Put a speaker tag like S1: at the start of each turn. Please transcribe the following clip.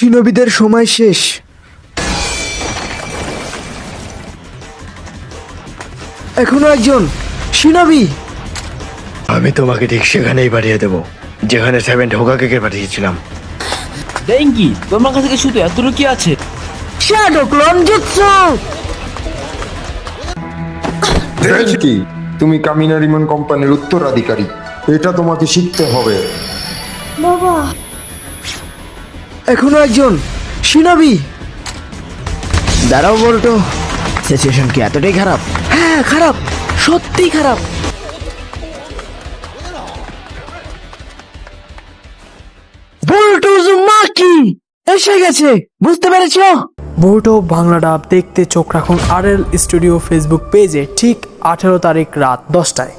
S1: শিনবিদের সময় শেষ। এখনো একজন শিনবি।
S2: আমি তোমাকে ঠিক সেখানেই পাঠিয়ে দেবো যেখানে সেভেন হোকাকে পাঠিয়েছিলাম।
S3: ডেঙ্গি, তোমার কাছে কি শুধু এতটুকু কি আছে?
S1: Shadow clone jutsu.
S4: কি তুমি কামিনা রিমন কোম্পানির উত্তরাধিকারী, এটা তোমাকে শিখতে হবে।
S1: এখনো একজন শিনবি। দাঁড়াও বলতো, সিচুয়েশন কি এতটাই খারাপ? হ্যাঁ খারাপ, সত্যি খারাপ। বল্টুজ মাকি এসে গেছে, বুঝতে পেরেছো?
S5: বোর্ডও বাংলা ডাব দেখতে চোখ রাখুন RL স্টুডিও ফেসবুক পেজে ঠিক 18 তারিখ রাত 10টায়।